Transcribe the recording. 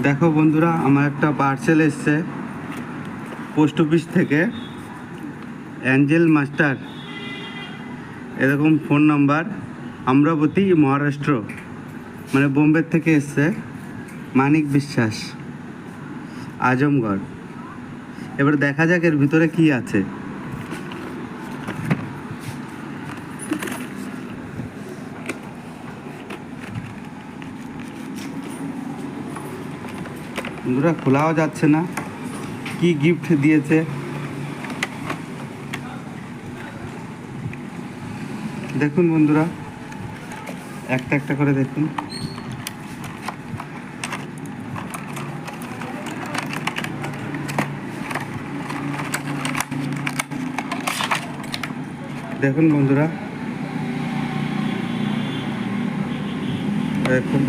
দেখো বন্ধুরা, আমার একটা পার্সেল এসছে পোস্ট অফিস থেকে। অ্যাঞ্জেল মাস্টার, এরকম ফোন নাম্বার, আম্রাবতী, মহারাষ্ট্র, মানে বোম্বে থেকে এসছে। মানিক বিশ্বাস, আজমগড়। এবার দেখা যাক এর ভিতরে কি আছে। বন্ধুরা, খোলাও যাচ্ছে না। কি গিফট দিয়েছে দেখুন বন্ধুরা, একটা একটা করে দেখুন। দেখুন বন্ধুরা, দেখুন।